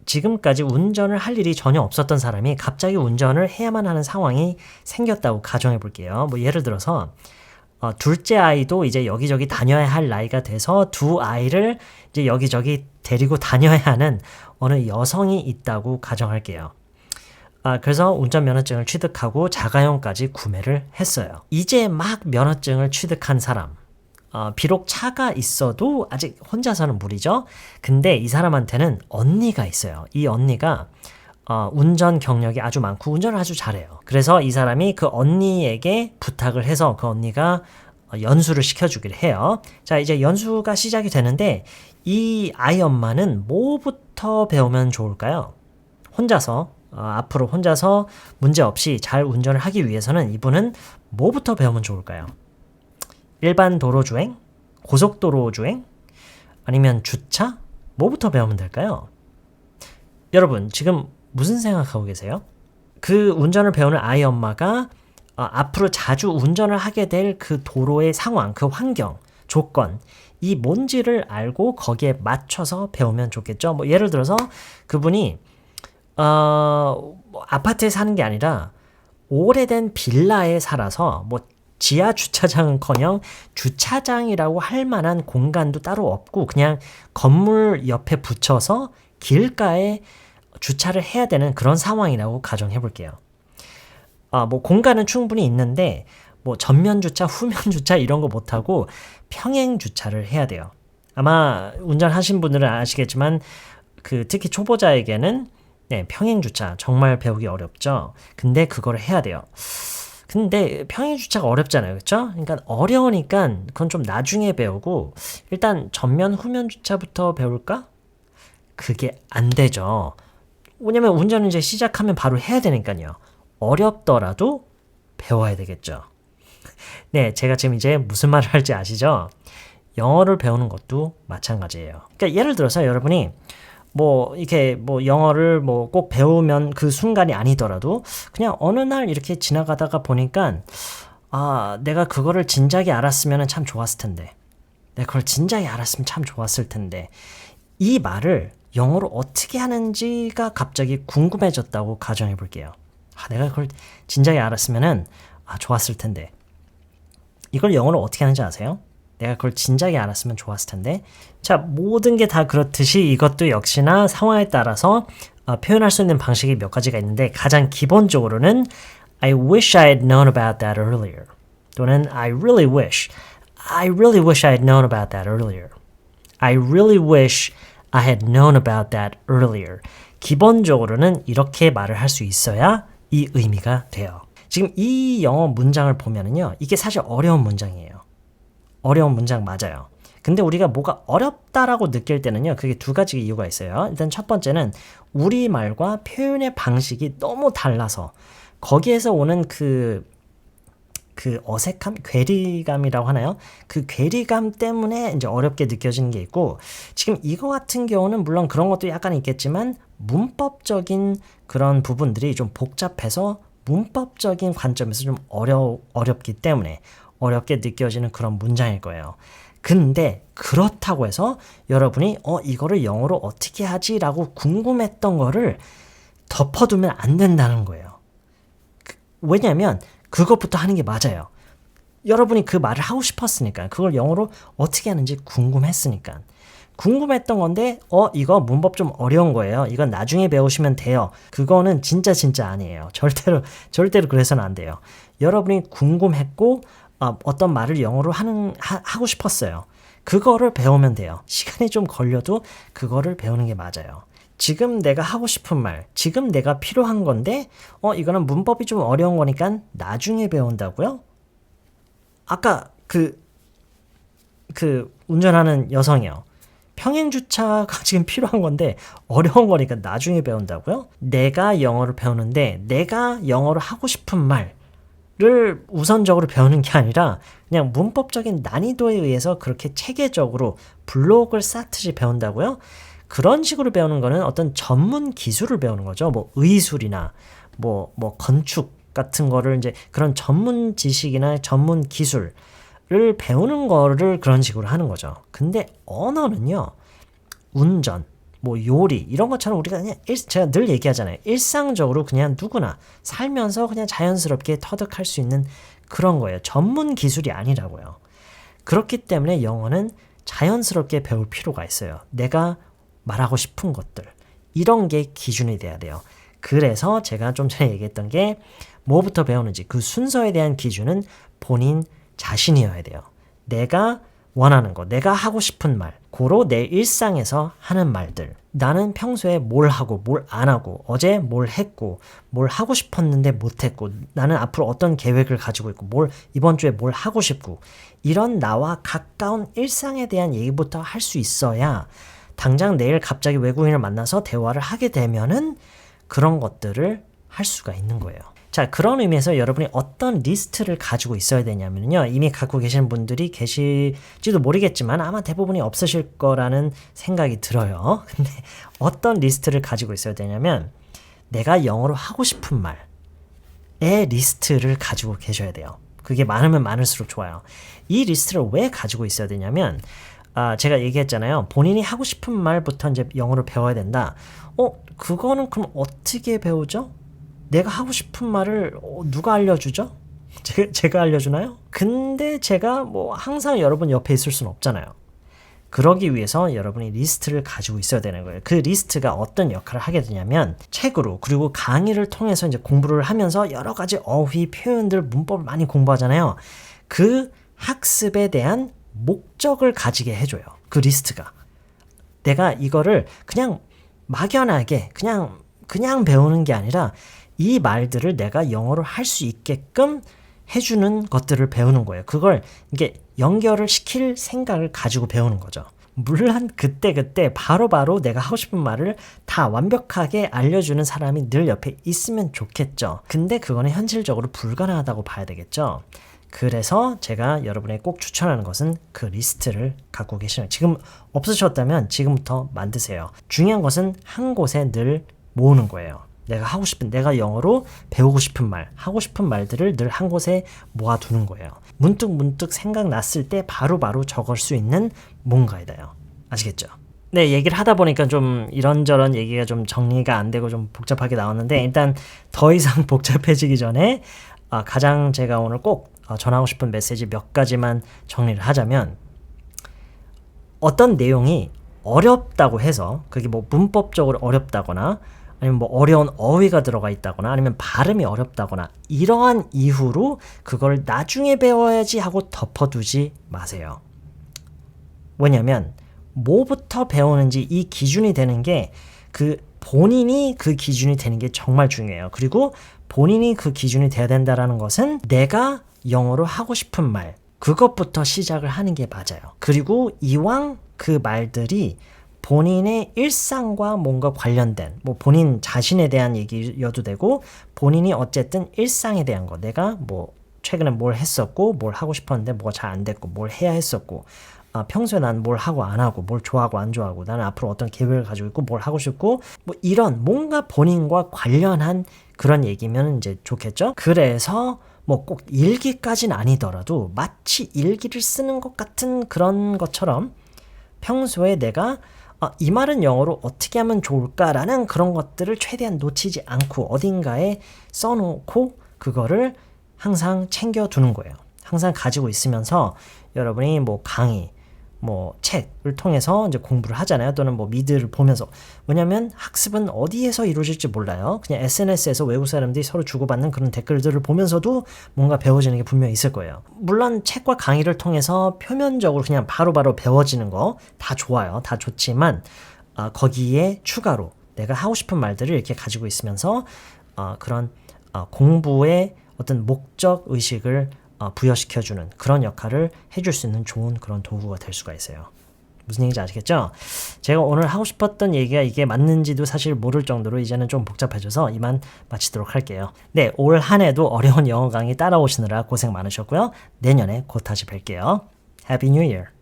지금까지 운전을 할 일이 전혀 없었던 사람이 갑자기 운전을 해야만 하는 상황이 생겼다고 가정해 볼게요. 뭐 예를 들어서 둘째 아이도 이제 여기저기 다녀야 할 나이가 돼서 두 아이를 이제 여기저기 데리고 다녀야 하는 어느 여성이 있다고 가정할게요. 그래서 운전면허증을 취득하고 자가용까지 구매를 했어요. 이제 막 면허증을 취득한 사람. 비록 차가 있어도 아직 혼자서는 무리죠. 근데 이 사람한테는 언니가 있어요. 이 언니가 운전 경력이 아주 많고 운전을 아주 잘해요. 그래서 이 사람이 그 언니에게 부탁을 해서 그 언니가 연수를 시켜주기를 해요. 자, 이제 연수가 시작이 되는데 이 아이 엄마는 뭐부터 배우면 좋을까요? 혼자서 앞으로 혼자서 문제없이 잘 운전을 하기 위해서는 이분은 뭐부터 배우면 좋을까요? 일반 도로 주행? 고속도로 주행? 아니면 주차? 뭐부터 배우면 될까요? 여러분, 지금 무슨 생각하고 계세요? 그 운전을 배우는 아이 엄마가 앞으로 자주 운전을 하게 될 그 도로의 상황, 그 환경, 조건, 이 뭔지를 알고 거기에 맞춰서 배우면 좋겠죠. 뭐 예를 들어서 그분이 뭐 아파트에 사는 게 아니라 오래된 빌라에 살아서 뭐 지하 주차장은커녕 주차장이라고 할 만한 공간도 따로 없고 그냥 건물 옆에 붙여서 길가에 주차를 해야 되는 그런 상황이라고 가정해 볼게요. 뭐 공간은 충분히 있는데 뭐 전면 주차, 후면 주차 이런 거 못하고 평행 주차를 해야 돼요. 아마 운전하신 분들은 아시겠지만 특히 초보자에게는 평행 주차 정말 배우기 어렵죠. 근데 그걸 해야 돼요. 근데 평행 주차가 어렵잖아요. 그렇죠? 그러니까 어려우니까 그건 좀 나중에 배우고 일단 전면 후면 주차부터 배울까? 그게 안 되죠. 왜냐면 운전을 이제 시작하면 바로 해야 되니까요. 어렵더라도 배워야 되겠죠. 네, 제가 지금 이제 무슨 말을 할지 아시죠? 영어를 배우는 것도 마찬가지예요. 그러니까 예를 들어서 여러분이 이렇게 영어를 꼭 배우면 그 순간이 아니더라도 그냥 어느 날 이렇게 지나가다가 보니까 내가 그거를 진작에 알았으면 참 좋았을 텐데. 내가 그걸 진작에 알았으면 참 좋았을 텐데. 이 말을 영어로 어떻게 하는지가 갑자기 궁금해졌다고 가정해 볼게요. 내가 그걸 진작에 알았으면 좋았을 텐데. 이걸 영어로 어떻게 하는지 아세요? 내가 그걸 진작에 알았으면 좋았을 텐데. 자, 모든 게 다 그렇듯이 이것도 역시나 상황에 따라서 표현할 수 있는 방식이 몇 가지가 있는데 가장 기본적으로는 I wish I had known about that earlier. 또는 I really wish I had known about that earlier. I really wish I had known about that earlier. 기본적으로는 이렇게 말을 할 수 있어야 이 의미가 돼요. 지금 이 영어 문장을 보면은요, 이게 사실 어려운 문장이에요. 어려운 문장 맞아요. 근데 우리가 뭐가 어렵다라고 느낄 때는요, 그게 두 가지 이유가 있어요. 일단 첫 번째는 우리말과 표현의 방식이 너무 달라서 거기에서 오는 그 어색함, 괴리감이라고 하나요? 그 괴리감 때문에 이제 어렵게 느껴지는 게 있고, 지금 이거 같은 경우는 물론 그런 것도 약간 있겠지만 문법적인 그런 부분들이 좀 복잡해서 문법적인 관점에서 좀 어렵기 때문에 어렵게 느껴지는 그런 문장일 거예요. 근데 그렇다고 해서 여러분이 이거를 영어로 어떻게 하지? 라고 궁금했던 거를 덮어두면 안 된다는 거예요. 왜냐하면 그것부터 하는 게 맞아요. 여러분이 그 말을 하고 싶었으니까, 그걸 영어로 어떻게 하는지 궁금했으니까. 궁금했던 건데 이거 문법 좀 어려운 거예요. 이건 나중에 배우시면 돼요. 그거는 진짜 아니에요. 절대로 그래서는 안 돼요. 여러분이 궁금했고 어떤 말을 영어로 하고 싶었어요. 그거를 배우면 돼요. 시간이 좀 걸려도 그거를 배우는 게 맞아요. 지금 내가 하고 싶은 말, 지금 내가 필요한 건데 이거는 문법이 좀 어려운 거니까 나중에 배운다고요? 아까 그 운전하는 여성이요. 평행주차가 지금 필요한 건데 어려운 거니까 나중에 배운다고요? 내가 영어를 배우는데 내가 영어를 하고 싶은 말을 우선적으로 배우는 게 아니라 그냥 문법적인 난이도에 의해서 그렇게 체계적으로 블록을 쌓듯이 배운다고요? 그런 식으로 배우는 거는 어떤 전문 기술을 배우는 거죠. 뭐 의술이나 뭐 건축 같은 거를 이제 그런 전문 지식이나 전문 기술을 배우는 거를 그런 식으로 하는 거죠. 근데 언어는요, 운전, 뭐 요리 이런 것처럼 우리가 그냥 제가 늘 얘기하잖아요. 일상적으로 그냥 누구나 살면서 그냥 자연스럽게 터득할 수 있는 그런 거예요. 전문 기술이 아니라고요. 그렇기 때문에 영어는 자연스럽게 배울 필요가 있어요. 내가 말하고 싶은 것들 이런 게 기준이 돼야 돼요. 그래서 제가 좀 전에 얘기했던 게 뭐부터 배우는지 그 순서에 대한 기준은 본인 자신이어야 돼요. 내가 원하는 거, 내가 하고 싶은 말, 고로 내 일상에서 하는 말들. 나는 평소에 뭘 하고 뭘 안 하고 어제 뭘 했고 뭘 하고 싶었는데 못 했고 나는 앞으로 어떤 계획을 가지고 있고 뭘 이번 주에 뭘 하고 싶고 이런 나와 가까운 일상에 대한 얘기부터 할 수 있어야 당장 내일 갑자기 외국인을 만나서 대화를 하게 되면은 그런 것들을 할 수가 있는 거예요. 자, 그런 의미에서 여러분이 어떤 리스트를 가지고 있어야 되냐면요. 이미 갖고 계시는 분들이 계실지도 모르겠지만 아마 대부분이 없으실 거라는 생각이 들어요. 근데 어떤 리스트를 가지고 있어야 되냐면 내가 영어로 하고 싶은 말의 리스트를 가지고 계셔야 돼요. 그게 많으면 많을수록 좋아요. 이 리스트를 왜 가지고 있어야 되냐면 제가 얘기했잖아요. 본인이 하고 싶은 말부터 이제 영어를 배워야 된다. 그거는 그럼 어떻게 배우죠? 내가 하고 싶은 말을 누가 알려주죠? 제가 알려주나요? 근데 제가 뭐 항상 여러분 옆에 있을 수는 없잖아요. 그러기 위해서 여러분이 리스트를 가지고 있어야 되는 거예요. 그 리스트가 어떤 역할을 하게 되냐면 책으로 그리고 강의를 통해서 이제 공부를 하면서 여러 가지 어휘, 표현들, 문법을 많이 공부하잖아요. 그 학습에 대한 목적을 가지게 해줘요. 그 리스트가. 내가 이거를 그냥 막연하게 그냥 배우는 게 아니라 이 말들을 내가 영어로 할 수 있게끔 해주는 것들을 배우는 거예요. 그걸 이게 연결을 시킬 생각을 가지고 배우는 거죠. 물론 그때 바로바로 내가 하고 싶은 말을 다 완벽하게 알려주는 사람이 늘 옆에 있으면 좋겠죠. 근데 그거는 현실적으로 불가능하다고 봐야 되겠죠. 그래서 제가 여러분에게 꼭 추천하는 것은 그 리스트를 갖고 계시면 지금 없으셨다면 지금부터 만드세요. 중요한 것은 한 곳에 늘 모으는 거예요. 내가 영어로 배우고 싶은 말, 하고 싶은 말들을 늘 한 곳에 모아두는 거예요. 문득 생각났을 때 바로바로 적을 수 있는 뭔가이다요. 아시겠죠? 네, 얘기를 하다 보니까 좀 이런저런 얘기가 좀 정리가 안 되고 좀 복잡하게 나왔는데 일단 더 이상 복잡해지기 전에 가장 제가 오늘 꼭 전하고 싶은 메시지 몇 가지만 정리를 하자면 어떤 내용이 어렵다고 해서 그게 뭐 문법적으로 어렵다거나 아니면 뭐 어려운 어휘가 들어가 있다거나 아니면 발음이 어렵다거나 이러한 이유로 그걸 나중에 배워야지 하고 덮어두지 마세요. 왜냐면 뭐부터 배우는지 이 기준이 되는 게 본인이 그 기준이 되는 게 정말 중요해요. 그리고 본인이 그 기준이 돼야 된다는 것은 내가 영어로 하고 싶은 말 그것부터 시작을 하는 게 맞아요. 그리고 이왕 그 말들이 본인의 일상과 뭔가 관련된 뭐 본인 자신에 대한 얘기여도 되고 본인이 어쨌든 일상에 대한 거 내가 뭐 최근에 뭘 했었고 뭘 하고 싶었는데 뭐가 잘 안 됐고 뭘 해야 했었고 평소에 난 뭘 하고 안 하고 뭘 좋아하고 안 좋아하고 나는 앞으로 어떤 계획을 가지고 있고 뭘 하고 싶고 뭐 이런 뭔가 본인과 관련한 그런 얘기면 이제 좋겠죠. 그래서 뭐 꼭 일기까지는 아니더라도 마치 일기를 쓰는 것 같은 그런 것처럼 평소에 내가 이 말은 영어로 어떻게 하면 좋을까라는 그런 것들을 최대한 놓치지 않고 어딘가에 써놓고 그거를 항상 챙겨두는 거예요. 항상 가지고 있으면서 여러분이 뭐 강의, 뭐 책을 통해서 이제 공부를 하잖아요. 또는 뭐 미드를 보면서. 왜냐면 학습은 어디에서 이루어질지 몰라요. 그냥 SNS에서 외국 사람들이 서로 주고받는 그런 댓글들을 보면서도 뭔가 배워지는 게 분명히 있을 거예요. 물론 책과 강의를 통해서 표면적으로 그냥 바로바로 배워지는 거 다 좋아요. 다 좋지만 거기에 추가로 내가 하고 싶은 말들을 이렇게 가지고 있으면서 그런 공부의 어떤 목적 의식을 부여시켜주는 그런 역할을 해줄 수 있는 좋은 그런 도구가 될 수가 있어요. 무슨 얘기인지 아시겠죠? 제가 오늘 하고 싶었던 얘기가 이게 맞는지도 사실 모를 정도로 이제는 좀 복잡해져서 이만 마치도록 할게요. 네, 올 한 해도 어려운 영어 강의 따라오시느라 고생 많으셨고요. 내년에 곧 다시 뵐게요. Happy New Year!